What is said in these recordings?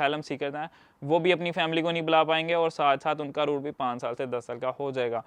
Asylum Sikar हैं वो भी अपनी फैमिली को नहीं बुला पाएंगे और साथ साथ उनका रूट भी 5 साल से 10 साल का हो जाएगा।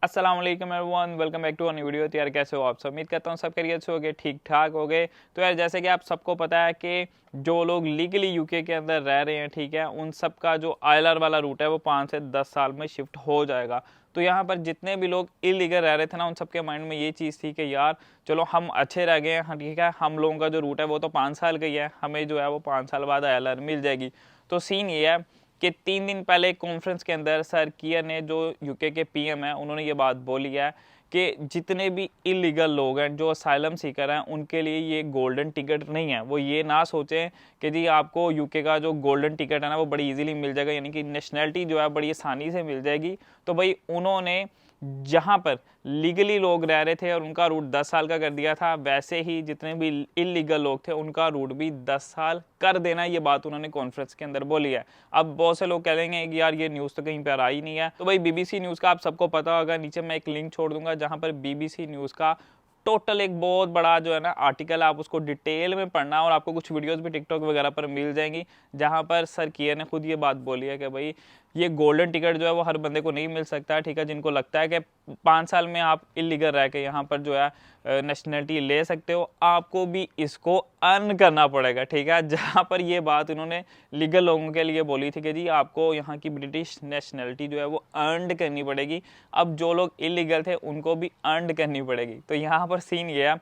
अस्सलाम वालेकुम everyone, welcome back to a new video. तो यार कैसे हो आप सब? उम्मीद करता हूँ सब खैरियत से होगे, ठीक ठाक हो गए। तो यार जैसे कि आप सबको पता है कि जो लोग लीगली यूके के अंदर रह रहे हैं, ठीक है, उन सब का जो ILR वाला रूट है वो 5 से 10 साल में शिफ्ट हो जाएगा। तो यहाँ पर जितने भी लोग इलीगल रह रहे थे ना, उन सबके माइंड में ये चीज़ थी कि यार चलो हम अच्छे रह गए हैं, ठीक है, हम लोगों का जो रूट है वो तो 5 साल का ही है, हमें जो है वो 5 साल बाद ILR मिल जाएगी। तो सीन ये है कि 3 दिन पहले एक कॉन्फ्रेंस के अंदर सर कियर ने, जो यूके के PM हैं, उन्होंने ये बात बोली है कि जितने भी इलीगल लोग हैं, जो असाइलम सीकर हैं, उनके लिए ये गोल्डन टिकट नहीं है। वो ये ना सोचें कि जी आपको यूके का जो गोल्डन टिकट है ना वो बड़ी इजीली मिल जाएगा, यानी कि नेशनलिटी जो है बड़ी आसानी से मिल जाएगी। तो भाई उन्होंने जहाँ पर लीगली लोग रह रहे थे और उनका रूट 10 साल का कर दिया था, वैसे ही जितने भी इलीगल लोग थे उनका रूट भी 10 साल कर देना, ये बात उन्होंने कॉन्फ्रेंस के अंदर बोली है। अब बहुत से लोग कह लेंगे कि यार ये न्यूज़ तो कहीं पर आई नहीं है। तो भाई BBC न्यूज़ का आप सबको पता होगा, नीचे मैं एक लिंक छोड़ दूंगा जहाँ पर BBC न्यूज़ का टोटल एक बहुत बड़ा जो है ना आर्टिकल है, आप उसको डिटेल में पढ़ना और आपको कुछ वीडियोस भी टिकटॉक वगैरह पर मिल जाएंगी, जहां पर सर कियर ने खुद ये बात बोली है कि भाई ये गोल्डन टिकट जो है वो हर बंदे को नहीं मिल सकता है, ठीक है। जिनको लगता है कि 5 साल में आप इलीगल रह के यहाँ पर जो है नेशनलिटी ले सकते हो, आपको भी इसको अर्न करना पड़ेगा, ठीक है। जहाँ पर ये बात उन्होंने लीगल लोगों के लिए बोली थी कि जी आपको यहाँ की ब्रिटिश नेशनलिटी जो है वो अर्न करनी पड़ेगी। अब जो लोग इलीगल थे उनको भी अर्न करनी पड़ेगी। तो यहाँ पर सीन ये है,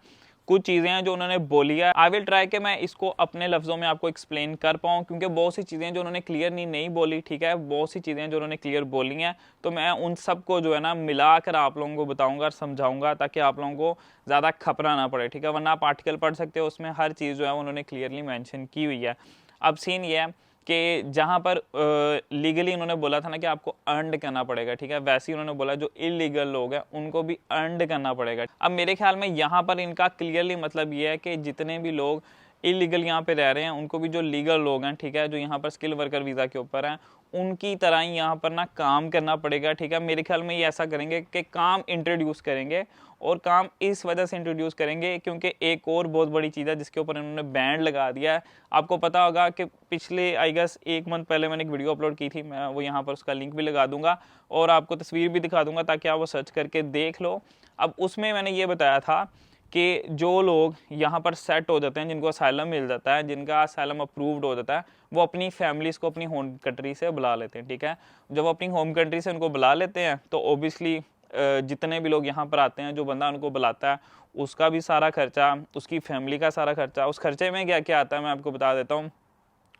कुछ चीज़ें हैं जो उन्होंने बोली है, आई विल ट्राई कि मैं इसको अपने लफ्ज़ों में आपको एक्सप्लेन कर पाऊँ, क्योंकि बहुत सी चीज़ें जो उन्होंने क्लियर नहीं बोली, ठीक है, बहुत सी चीज़ें जो उन्होंने क्लियर बोली हैं, तो मैं उन सब को जो है ना मिलाकर आप लोगों को बताऊंगा और समझाऊंगा, ताकि आप लोगों को ज़्यादा खपरा ना पड़े, ठीक है। वरना आप आर्टिकल पढ़ सकते हो, उसमें हर चीज़ जो है उन्होंने क्लियरली मैंशन की हुई है। अब सीन ये है कि जहाँ पर लीगली उन्होंने बोला था ना कि आपको अर्न करना पड़ेगा, ठीक है, वैसे ही उन्होंने बोला जो इलीगल लोग हैं उनको भी अर्न करना पड़ेगा। अब मेरे ख्याल में यहाँ पर इनका क्लियरली मतलब ये है कि जितने भी लोग इलीगल यहाँ पे रह रहे हैं उनको भी जो लीगल लोग हैं, ठीक है, जो यहाँ पर स्किल वर्कर वीज़ा के ऊपर हैं, उनकी तरह ही यहाँ पर ना काम करना पड़ेगा, ठीक है। मेरे ख्याल में ये ऐसा करेंगे कि काम इंट्रोड्यूस करेंगे, और काम इस वजह से इंट्रोड्यूस करेंगे क्योंकि एक और बहुत बड़ी चीज़ है जिसके ऊपर इन्होंने बैन लगा दिया है। आपको पता होगा कि पिछले आई गेस 1 मंथ पहले मैंने एक वीडियो अपलोड की थी, मैं वो यहाँ पर उसका लिंक भी लगा दूंगा और आपको तस्वीर भी दिखा दूंगा ताकि आप वो सर्च करके देख लो। अब उसमें मैंने ये बताया था कि जो लोग यहाँ पर सेट हो जाते हैं, जिनको असाइलम मिल जाता है, जिनका असाइलम अप्रूव्ड हो जाता है, वो अपनी फैमिलीज़ को अपनी होम कंट्री से बुला लेते हैं, ठीक है। जब अपनी होम कंट्री से उनको बुला लेते हैं तो ओबियसली जितने भी लोग यहाँ पर आते हैं, जो बंदा उनको बुलाता है उसका भी सारा खर्चा, उसकी फैमिली का सारा खर्चा, उस खर्चे में क्या क्या आता है मैं आपको बता देता हूँ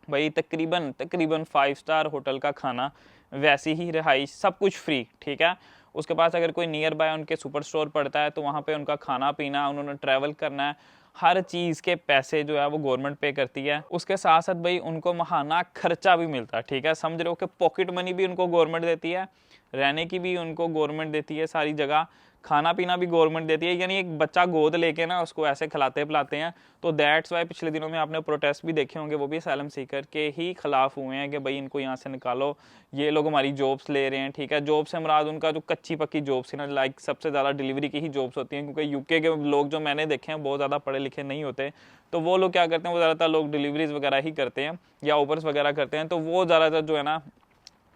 भाई। तकरीबन 5 स्टार होटल का खाना, वैसी ही रिहाइश, सब कुछ फ्री, ठीक है। उसके पास अगर कोई नियर बाय उनके सुपर स्टोर पड़ता है तो वहाँ पे उनका खाना पीना, उन्होंने ट्रैवल करना है, हर चीज़ के पैसे जो है वो गवर्नमेंट पे करती है। उसके साथ साथ भाई उनको माहाना खर्चा भी मिलता है, ठीक है। समझ रहे हो कि पॉकेट मनी भी उनको गवर्नमेंट देती है, रहने की भी उनको गवर्नमेंट देती है, सारी जगह खाना पीना भी गवर्नमेंट देती है। यानी एक बच्चा गोद लेके ना उसको ऐसे खिलाते पिलाते हैं। तो दैट्स वाई पिछले दिनों में आपने प्रोटेस्ट भी देखे होंगे, वो भी असाइलम सीकर के ही खिलाफ हुए हैं कि भाई इनको यहाँ से निकालो, ये लोग हमारी जॉब्स ले रहे हैं, ठीक है। जॉब से मुराद उनका जो कच्ची पक्की जॉब्स थी ना, लाइक सबसे ज़्यादा डिलीवरी की ही जॉब्स होती हैं, क्योंकि यूके के लोग जो मैंने देखे हैं बहुत ज़्यादा पढ़े लिखे नहीं होते। तो वो लोग क्या करते हैं, वो ज़्यादातर लोग डिलीवरीज वगैरह ही करते हैं या ऊबर्स वगैरह करते हैं। तो वो ज़्यादातर जो है ना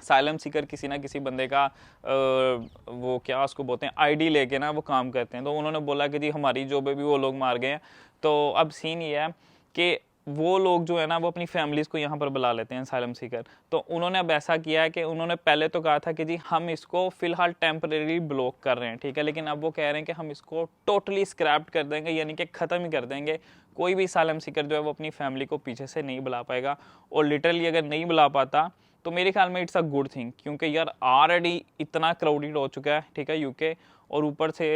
साइलम सीकर किसी ना किसी बंदे का वो क्या उसको बोलते हैं आईडी लेके ना वो काम करते हैं। तो उन्होंने बोला कि जी हमारी जॉब भी वो लोग मार गए हैं। तो अब सीन ये है कि वो लोग जो है ना वो अपनी फैमिलीज़ को यहाँ पर बुला लेते हैं साइलम सीकर। तो उन्होंने अब ऐसा किया है कि उन्होंने पहले तो कहा था कि जी हम इसको फ़िलहाल टेम्परेरी ब्लॉक कर रहे हैं, ठीक है, लेकिन अब वो कह रहे हैं कि हम इसको टोटली स्क्रैप कर देंगे, यानी कि ख़त्म ही कर देंगे। कोई भी साइलम सीकर जो है वो अपनी फैमिली को पीछे से नहीं बुला पाएगा, और लिटरली अगर नहीं बुला पाता तो मेरे ख्याल में इट्स अ गुड थिंग, क्योंकि यार ऑलरेडी इतना क्राउडेड हो चुका है, ठीक है, यूके। और ऊपर से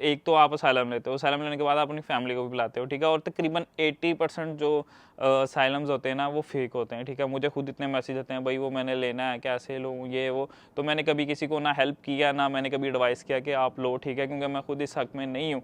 एक तो आप असाइलम लेते हो, असाइलम लेने के बाद आप अपनी फैमिली को भी बुलाते हो, ठीक है। और तकरीबन 80% जो असाइलम्स होते हैं ना वो फेक होते हैं, ठीक है। मुझे खुद इतने मैसेज आते हैं भाई वो मैंने लेना है, कैसे लूँ, ये वो। तो मैंने कभी किसी को ना हेल्प किया, ना मैंने कभी एडवाइस किया कि आप लो, ठीक है, क्योंकि मैं खुद इस हक में नहीं हूँ।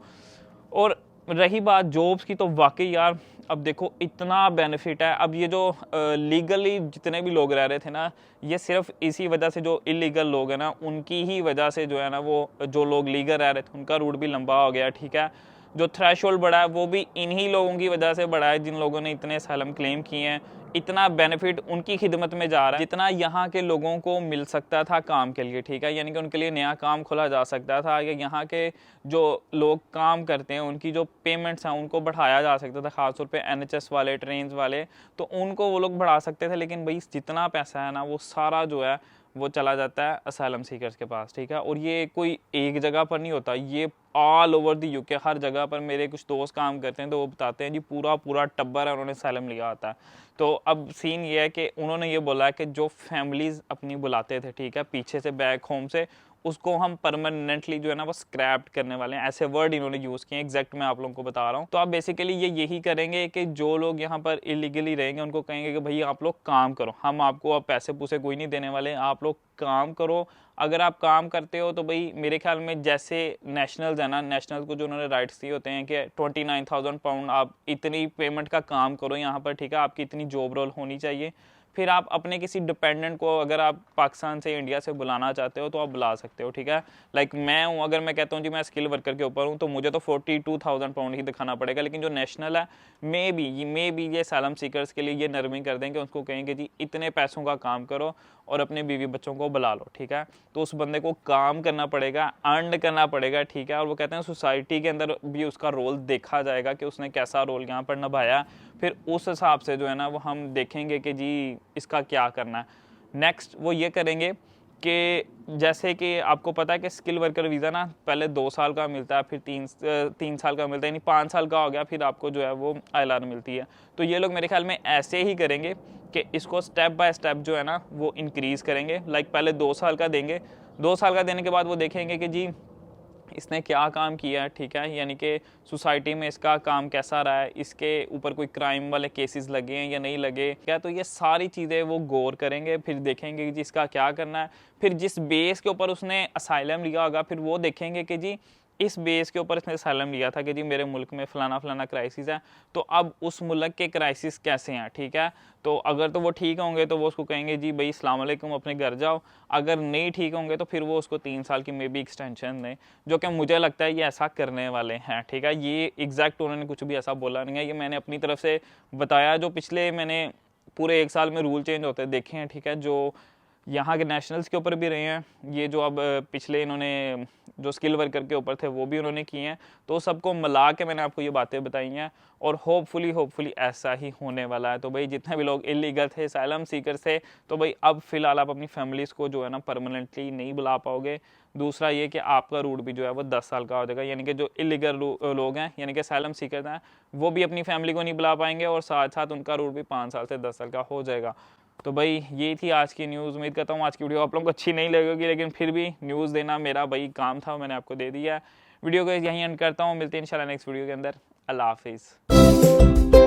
और रही बात जॉब्स की, तो वाकई यार अब देखो इतना बेनिफिट है। अब ये जो लीगली जितने भी लोग रह रहे थे ना, ये सिर्फ इसी वजह से, जो इलीगल लोग हैं ना उनकी ही वजह से जो है ना वो जो लोग लीगल रह रहे थे उनका रूट भी लंबा हो गया, ठीक है। जो थ्रेशोल्ड बढ़ा है वो भी इन्हीं लोगों की वजह से बढ़ा है जिन लोगों ने इतने असलम क्लेम किए हैं। इतना बेनिफिट उनकी खिदमत में जा रहा है जितना यहाँ के लोगों को मिल सकता था काम के लिए, ठीक है, यानी कि उनके लिए नया काम खोला जा सकता था कि यहाँ के जो लोग काम करते हैं उनकी जो पेमेंट्स हैं उनको बढ़ाया जा सकता था, खासतौर पे NHS वाले, ट्रेन वाले, तो उनको वो लोग बढ़ा सकते थे। लेकिन भाई जितना पैसा है ना वो सारा जो है वो चला जाता है असाइलम सीकर्स के पास, ठीक है। और ये कोई एक जगह पर नहीं होता, ये ऑल ओवर द यूके हर जगह पर। मेरे कुछ दोस्त काम करते हैं तो वो बताते हैं जी पूरा पूरा टब्बर है उन्होंने असाइलम लिया होता है। तो अब सीन ये है कि उन्होंने ये बोला है कि जो फैमिलीज़ अपनी बुलाते थे, ठीक है, पीछे से बैक होम से, उसको हम परमानेंटली जो है ना वो स्क्रैप करने वाले हैं, ऐसे वर्ड इन्होंने यूज़ किए, एग्जैक्ट मैं आप लोगों को बता रहा हूँ। तो आप बेसिकली ये यही करेंगे कि जो लोग यहाँ पर इलीगली रहेंगे उनको कहेंगे कि भाई आप लोग काम करो, हम आपको अब पैसे पूसे कोई नहीं देने वाले, आप लोग काम करो। अगर आप काम करते हो तो भाई मेरे ख्याल में जैसे नेशनल्स है ना, नेशनल्स को जो उन्होंने राइट्स दिए होते हैं कि 29,000 पाउंड आप इतनी पेमेंट का काम करो यहाँ पर, ठीक है, आपकी इतनी जॉब रोल होनी चाहिए, फिर आप अपने किसी डिपेंडेंट को अगर आप पाकिस्तान से इंडिया से बुलाना चाहते हो तो आप बुला सकते हो, ठीक है। लाइक मैं हूँ, अगर मैं कहता हूँ जी मैं स्किल वर्कर के ऊपर हूँ तो मुझे तो 42,000 पाउंड ही दिखाना पड़ेगा। लेकिन जो नेशनल है मे बी ये असylum सीकर्स के लिए ये नरमी कर देंगे, उसको कहेंगे जी इतने पैसों का काम करो और अपने बीवी बच्चों को बुला लो, ठीक है। तो उस बंदे को काम करना पड़ेगा, अर्न करना पड़ेगा, ठीक है। और वो कहते हैं सोसाइटी के अंदर भी उसका रोल देखा जाएगा कि उसने कैसा रोल यहाँ पर निभाया, फिर उस हिसाब से जो है ना वो हम देखेंगे कि जी इसका क्या करना है। नेक्स्ट वो ये करेंगे कि जैसे कि आपको पता है कि स्किल वर्कर वीज़ा ना पहले 2 साल का मिलता है, फिर 3 साल का मिलता है, यानी 5 साल का हो गया, फिर आपको जो है वो ILR मिलती है। तो ये लोग मेरे ख्याल में ऐसे ही करेंगे कि इसको स्टेप बाय स्टेप जो है ना वो इंक्रीज़ करेंगे। लाइक पहले 2 साल का देंगे, 2 साल का देने के बाद वो देखेंगे कि जी इसने क्या काम किया है, ठीक है, यानी कि सोसाइटी में इसका काम कैसा रहा है, इसके ऊपर कोई क्राइम वाले केसेस लगे हैं या नहीं लगे क्या, तो ये सारी चीज़ें वो गौर करेंगे। फिर देखेंगे कि जी इसका क्या करना है। फिर जिस बेस के ऊपर उसने असाइलम लिया होगा फिर वो देखेंगे कि जी इस बेस के ऊपर इसने असाइलम लिया था कि जी मेरे मुल्क में फ़लाना फ़लाना क्राइसिस है, तो अब उस मुल्क के क्राइसिस कैसे हैं, ठीक है। तो अगर तो वो ठीक होंगे तो वो उसको कहेंगे जी भाई अस्सलाम वालेकुम अपने घर जाओ। अगर नहीं ठीक होंगे तो फिर वो उसको 3 साल की मे बी एक्सटेंशन दें, जो कि मुझे लगता है ये ऐसा करने वाले हैं, ठीक है। ये एग्जैक्ट उन्होंने कुछ भी ऐसा बोला नहीं है, ये मैंने अपनी तरफ से बताया, जो पिछले मैंने पूरे 1 साल में रूल चेंज होते देखे हैं, ठीक है, जो यहाँ के नेशनल्स के ऊपर भी रहे हैं, ये जो अब पिछले इन्होंने जो स्किल वर्कर के ऊपर थे वो भी उन्होंने किए हैं। तो सबको मिला के मैंने आपको ये बातें बताई हैं और होपफुली ऐसा ही होने वाला है। तो भाई जितने भी लोग इलीगल थे, असाइलम सीकर थे, तो भाई अब फिलहाल आप अपनी फैमिलीज़ को जो है ना परमानेंटली नहीं बुला पाओगे। दूसरा ये कि आपका रूट भी जो है वो 10 साल का हो जाएगा, यानी कि जो इलीगल लोग हैं यानी कि असाइलम सीकर हैं वो भी अपनी फैमिली को नहीं बुला पाएंगे और साथ साथ उनका रूट भी 5 साल से 10 साल का हो जाएगा। तो भाई ये थी आज की न्यूज़। उम्मीद करता हूँ आज की वीडियो आप लोगों को अच्छी नहीं लगेगी, लेकिन फिर भी न्यूज़ देना मेरा भाई काम था, मैंने आपको दे दिया है। वीडियो को यहीं एंड करता हूँ, मिलते हैं इंशाल्लाह नेक्स्ट वीडियो के अंदर। अल्लाह हाफिज़।